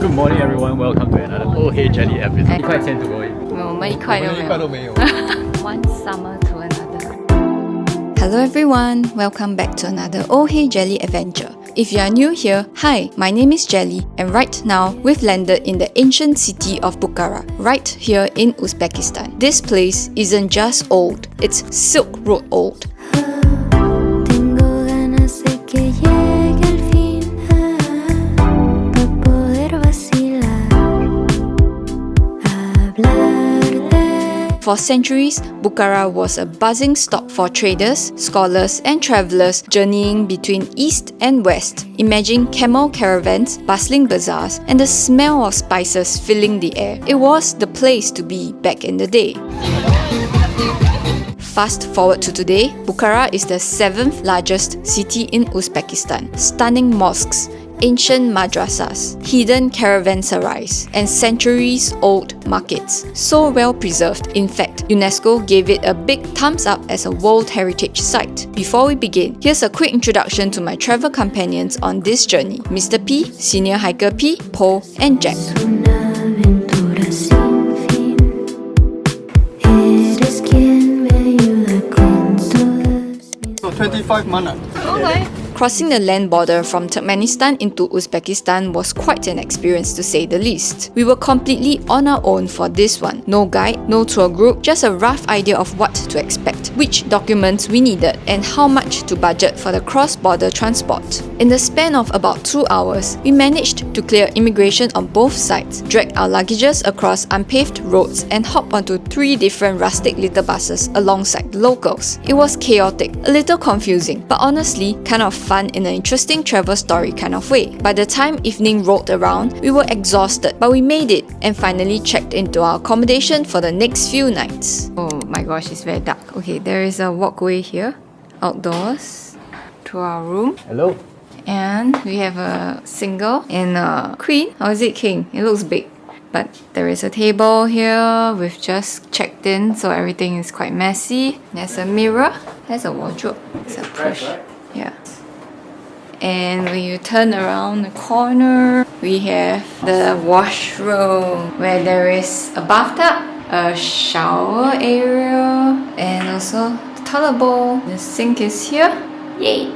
Good morning everyone, welcome to another OH Jelly episode. 1块钱 to go in. 我们一块都没有。One summer to another. Hello everyone, welcome back to another Oh Hey Jelly adventure. If you are new here, hi, my name is Jelly, and right now we've landed in the ancient city of Bukhara, right here in Uzbekistan. This place isn't just old, it's Silk Road old. For centuries, Bukhara was a buzzing stop for traders, scholars and travellers journeying between east and west. Imagine camel caravans, bustling bazaars and the smell of spices filling the air. It was the place to be back in the day. Fast forward to today, Bukhara is the 7th largest city in Uzbekistan. Stunning mosques, ancient madrassas, hidden caravanserais, and centuries-old markets. So well preserved, in fact, UNESCO gave it a big thumbs up as a World Heritage Site. Before we begin, here's a quick introduction to my travel companions on this journey: Mr. P, Senior Hiker P, Paul, and Jack. So 25 mana. Okay. Crossing the land border from Turkmenistan into Uzbekistan was quite an experience to say the least. We were completely on our own for this one. No guide, no tour group, just a rough idea of what to expect, which documents we needed, and how much to budget for the cross-border transport. In the span of about 2 hours, we managed to clear immigration on both sides, drag our luggages across unpaved roads, and hop onto 3 different rustic little buses alongside the locals. It was chaotic, a little confusing, but honestly kind of fun in an interesting travel story kind of way. By the time evening rolled around, we were exhausted, but we made it and finally checked into our accommodation for the next few nights. Oh my gosh, it's very dark. Okay, there is a walkway here, outdoors, to our room. Hello. And we have a single and a queen. Or is it king? It looks big. But there is a table here. We've just checked in, so everything is quite messy. There's a mirror. There's a wardrobe. It's a push. Yeah. And when you turn around the corner, we have the washroom where there is a bathtub, a shower area, and also the toilet bowl. The sink is here. Yay!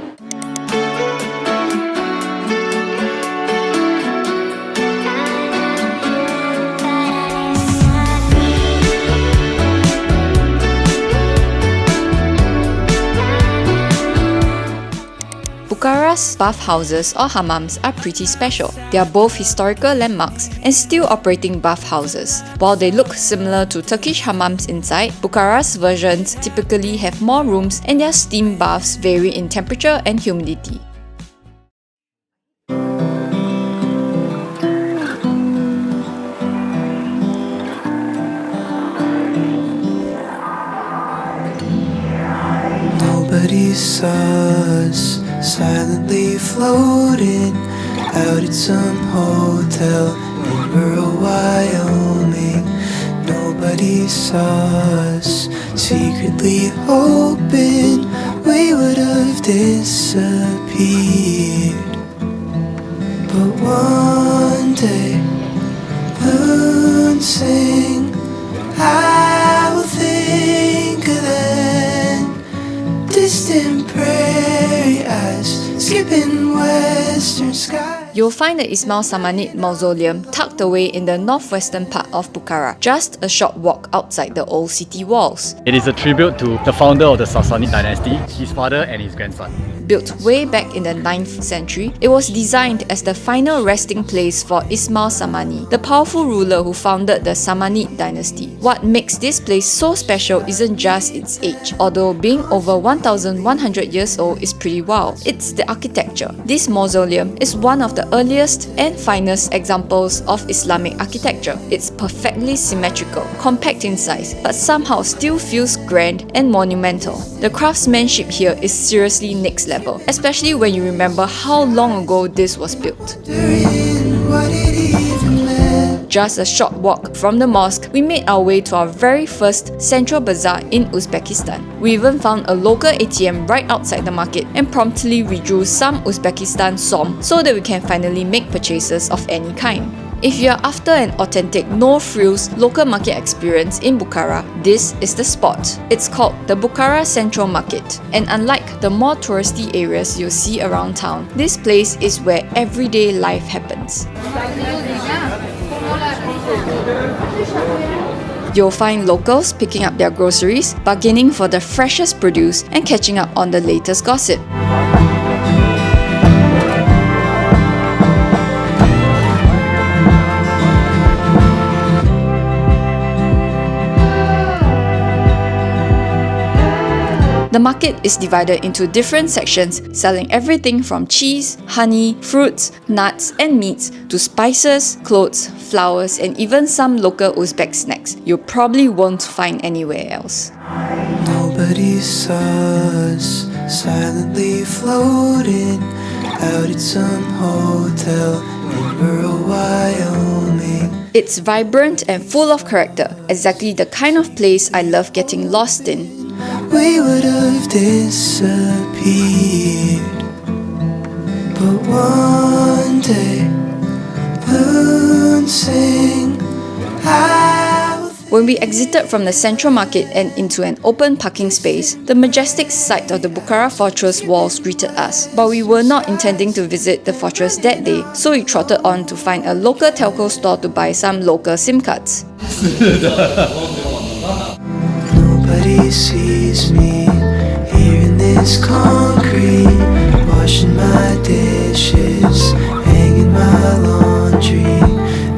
Bukhara's bathhouses or hammams are pretty special. They are both historical landmarks and still operating bathhouses. While they look similar to Turkish hammams inside, Bukhara's versions typically have more rooms and their steam baths vary in temperature and humidity. Nobody saw us silently floating out at some hotel in rural Wyoming. Nobody saw us secretly hoping we would have disappeared. But one day, moon sing, I will think of then distant prairie eyes skipping western sky. You'll find the Ismail Samanid Mausoleum tucked away in the northwestern part of Bukhara, just a short walk outside the old city walls. It is a tribute to the founder of the Samanid dynasty, his father and his grandson. Built way back in the 9th century, it was designed as the final resting place for Ismail Samani, the powerful ruler who founded the Samanid dynasty. What makes this place so special isn't just its age, although being over 1,100 years old is pretty wild. It's the architecture. This mausoleum is one of the earliest and finest examples of Islamic architecture. It's perfectly symmetrical, compact in size, but somehow still feels grand and monumental. The craftsmanship here is seriously next level, especially when you remember how long ago this was built. Just a short walk from the mosque, we made our way to our very first central bazaar in Uzbekistan. We even found a local ATM right outside the market and promptly withdrew some Uzbekistan som so that we can finally make purchases of any kind. If you are after an authentic, no-frills local market experience in Bukhara, this is the spot. It's called the Bukhara Central Market, and unlike the more touristy areas you'll see around town, this place is where everyday life happens. You'll find locals picking up their groceries, bargaining for the freshest produce, and catching up on the latest gossip. The market is divided into different sections, selling everything from cheese, honey, fruits, nuts and meats to spices, clothes, flowers and even some local Uzbek snacks you probably won't find anywhere else. Nobody saw us silently floating out at some hotel in rural Wyoming. It's vibrant and full of character, exactly the kind of place I love getting lost in. We would have disappeared, but one day who'd sing out. When we exited from the central market and into an open parking space, the majestic sight of the Bukhara fortress walls greeted us. But we were not intending to visit the fortress that day, so we trotted on to find a local telco store to buy some local SIM cards. Nobody sees me here in this concrete, washing my dishes, hanging my laundry.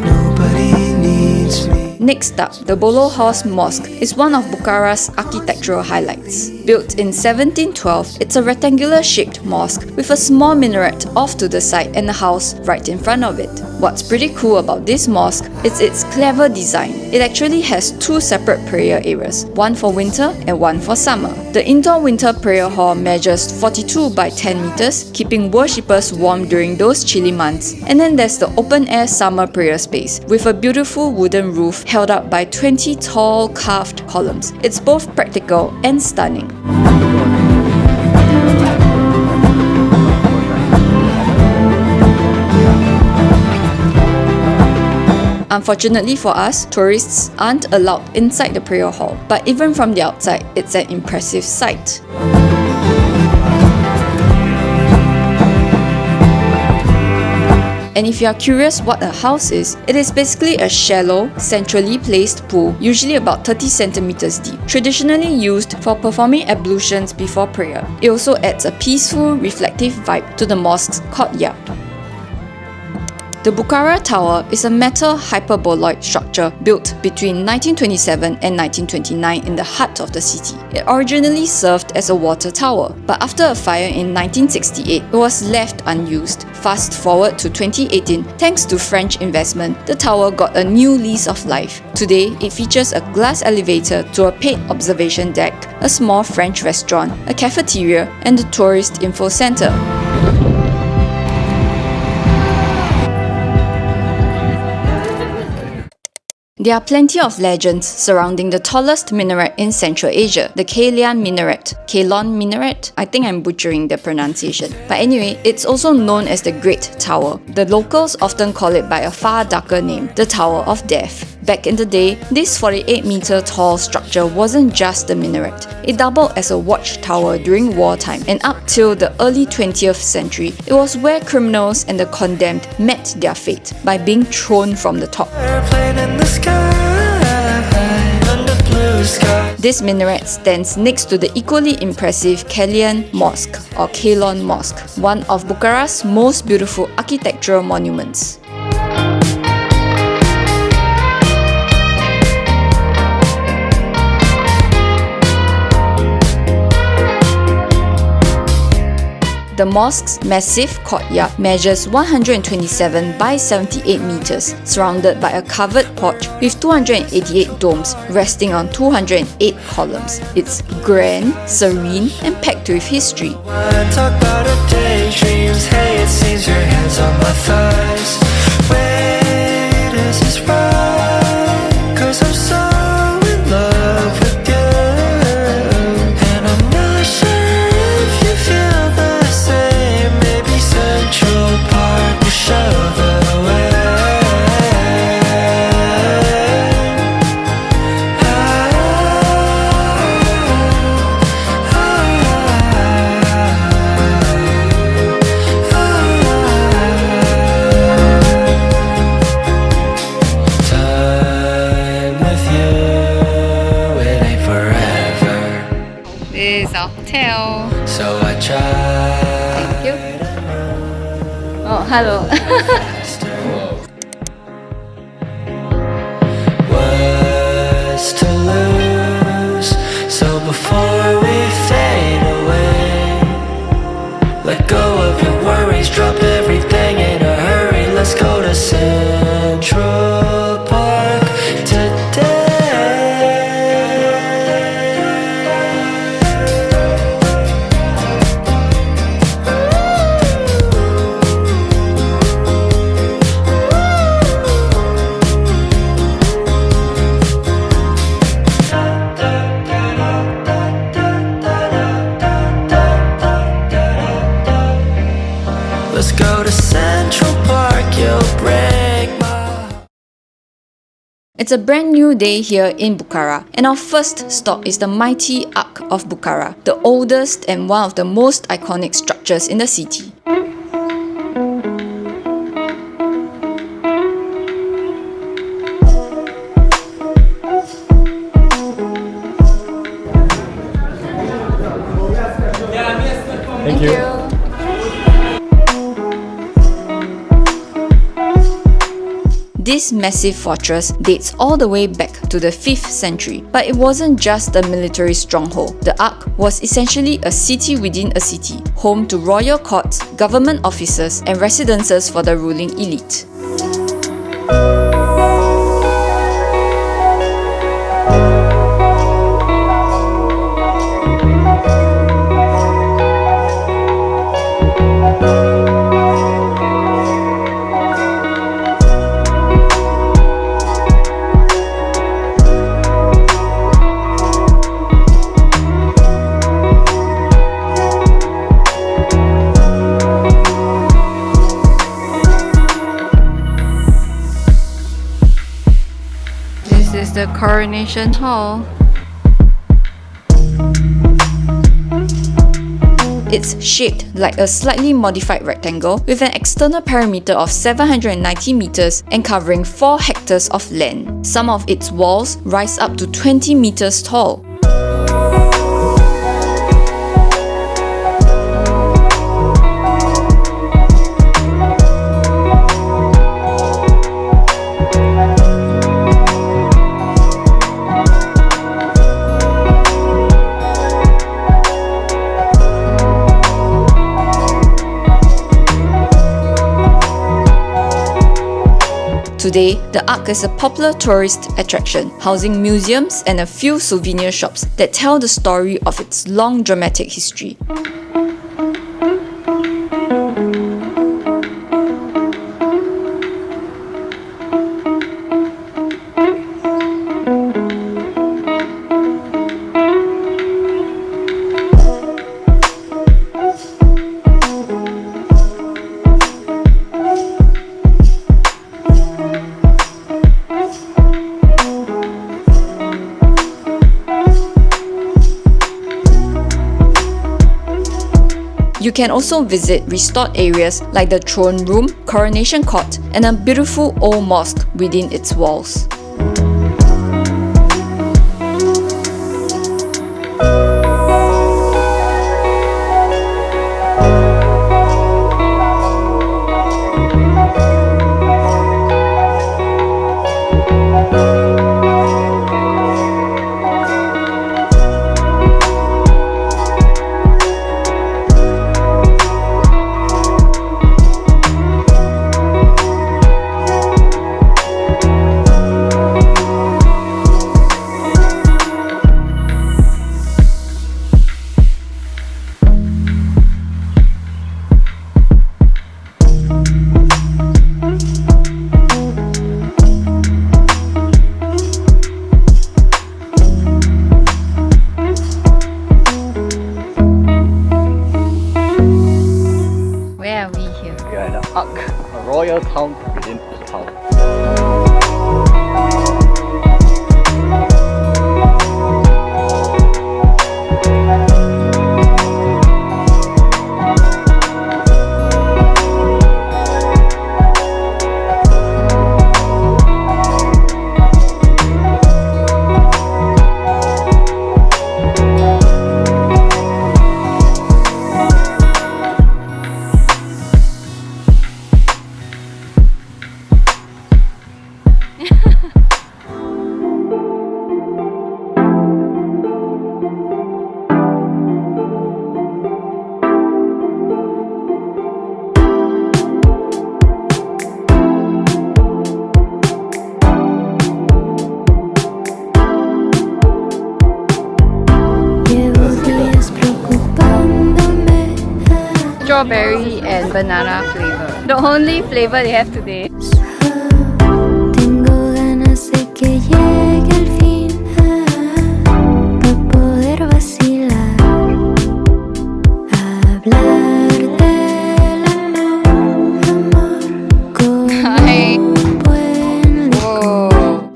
Nobody needs me. Next up, the Bolo Hauz Mosque is one of Bukhara's architectural highlights. Built in 1712, it's a rectangular-shaped mosque with a small minaret off to the side and a house right in front of it. What's pretty cool about this mosque is its clever design. It actually has two separate prayer areas, one for winter and one for summer. The indoor winter prayer hall measures 42 by 10 meters, keeping worshippers warm during those chilly months. And then there's the open-air summer prayer space with a beautiful wooden roof held up by 20 tall carved columns. It's both practical and stunning. Unfortunately for us, tourists aren't allowed inside the prayer hall, but even from the outside, it's an impressive sight. And if you are curious what a house is, it is basically a shallow, centrally placed pool, usually about 30 centimeters deep, traditionally used for performing ablutions before prayer. It also adds a peaceful, reflective vibe to the mosque's courtyard. The Bukhara Tower is a metal hyperboloid structure built between 1927 and 1929 in the heart of the city. It originally served as a water tower, but after a fire in 1968, it was left unused. Fast forward to 2018, thanks to French investment, the tower got a new lease of life. Today, it features a glass elevator to a paid observation deck, a small French restaurant, a cafeteria, and a tourist info center. There are plenty of legends surrounding the tallest minaret in Central Asia, the Kalyan Minaret. I think I'm butchering the pronunciation. But anyway, it's also known as the Great Tower. The locals often call it by a far darker name, the Tower of Death. Back in the day, this 48-meter tall structure wasn't just a minaret. It doubled as a watchtower during wartime, and up till the early 20th century, it was where criminals and the condemned met their fate by being thrown from the top. This minaret stands next to the equally impressive Kalyan Mosque or Kalon Mosque, one of Bukhara's most beautiful architectural monuments. The mosque's massive courtyard measures 127 by 78 meters, surrounded by a covered porch with 288 domes resting on 208 columns. It's grand, serene, and packed with history. Talk about our daydreams. Hey, it seems your hands on my thighs. Wait, is this right? 'Cause I'm so in love with you, and I'm not sure if you feel the same. Maybe Central Park will show the way. hotel. So I tried. Thank you. Oh, hello. Was to lose. So before we fade away, let go of your worries, drop everything in a hurry. Let's go to Central Park today. Let's go to Central Park, you'll break my. It's a brand new day here in Bukhara, and our first stop is the mighty Ark of Bukhara, the oldest and one of the most iconic structures in the city. Thank you. This massive fortress dates all the way back to the 5th century, but it wasn't just a military stronghold. The Ark was essentially a city within a city, home to royal courts, government offices, and residences for the ruling elite. This is the Coronation Hall. It's shaped like a slightly modified rectangle with an external perimeter of 790 meters and covering 4 hectares of land. Some of its walls rise up to 20 meters tall. Today, the Ark is a popular tourist attraction, housing museums and a few souvenir shops that tell the story of its long dramatic history. You can also visit restored areas like the throne room, coronation court, and a beautiful old mosque within its walls. A royal town within a town. strawberry and banana flavor. The only flavor they have today. Tengo ganas de que llegue el fin para poder vacilar, hablar del amor como un buen licor.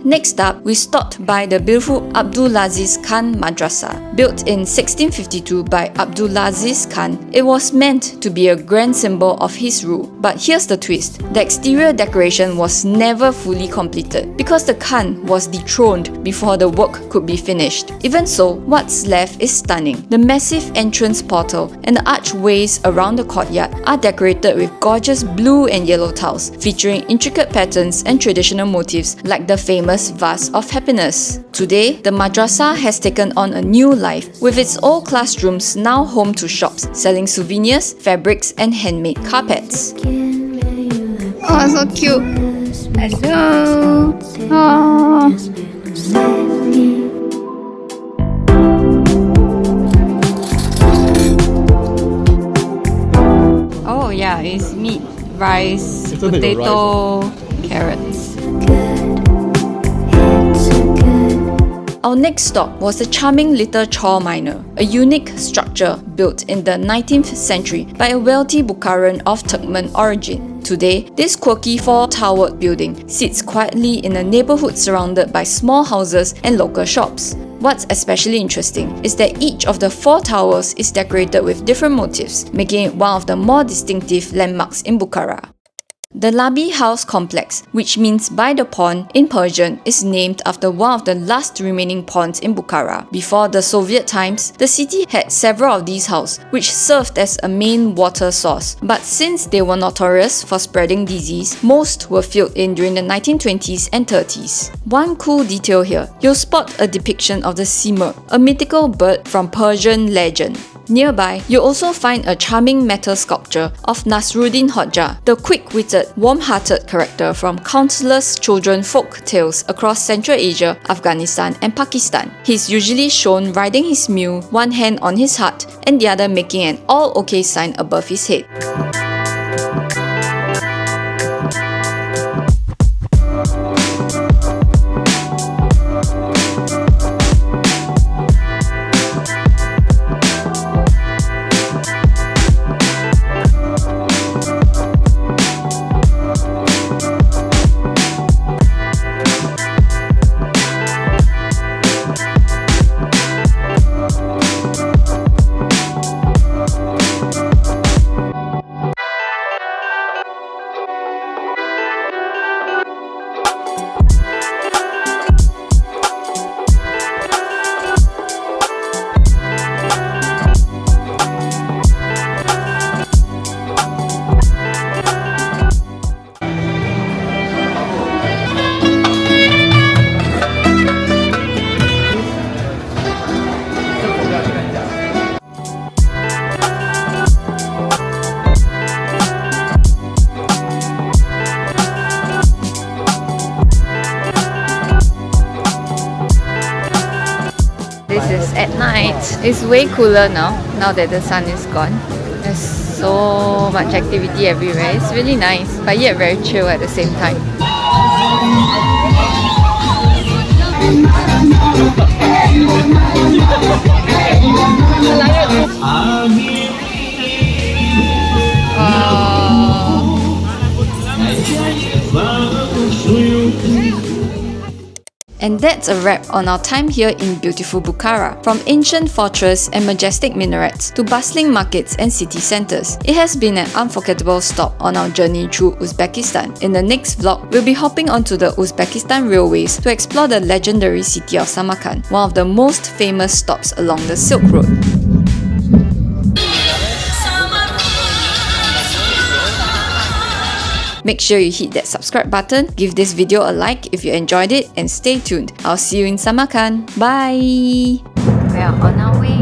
Next up, we stopped by the beautiful Abdulaziz-Khan Madrasah. Built in 1652 by Abdulaziz-Khan, it was meant to be a grand symbol of his rule. But here's the twist. The exterior decoration was never fully completed because the Khan was dethroned before the work could be finished. Even so, what's left is stunning. The massive entrance portal and the archways around the courtyard are decorated with gorgeous blue and yellow tiles, featuring intricate patterns and traditional motifs like the famous vase of happiness. Today, the madrasa has taken on a new life, with its old classrooms now home to shops selling souvenirs, fabrics, and handmade carpets. Oh, so cute. Let's go. Oh. Oh yeah, it's meat, rice, potato, carrots. Our next stop was the charming little Chor Minor, a unique structure built in the 19th century by a wealthy Bukharan of Turkmen origin. Today, this quirky four-towered building sits quietly in a neighborhood surrounded by small houses and local shops. What's especially interesting is that each of the four towers is decorated with different motifs, making it one of the more distinctive landmarks in Bukhara. The Labi House complex, which means by the pond in Persian, is named after one of the last remaining ponds in Bukhara. Before the Soviet times, the city had several of these houses, which served as a main water source. But since they were notorious for spreading disease, most were filled in during the 1920s and 30s. One cool detail here, you'll spot a depiction of the Simurgh, a mythical bird from Persian legend. Nearby, you'll also find a charming metal sculpture of Nasruddin Hodja, the quick-witted, warm-hearted character from countless children's folk tales across Central Asia, Afghanistan, and Pakistan. He's usually shown riding his mule, one hand on his heart, and the other making an all-okay sign above his head. This is at night. It's way cooler now that the sun is gone. There's so much activity everywhere. It's really nice, but yet very chill at the same time. And that's a wrap on our time here in beautiful Bukhara. From ancient fortress and majestic minarets to bustling markets and city centers, it has been an unforgettable stop on our journey through Uzbekistan. In the next vlog, we'll be hopping onto the Uzbekistan railways to explore the legendary city of Samarkand, one of the most famous stops along the Silk Road. Make sure you hit that subscribe button, give this video a like if you enjoyed it, and stay tuned. I'll see you in Samarkand. Bye! We are on our way.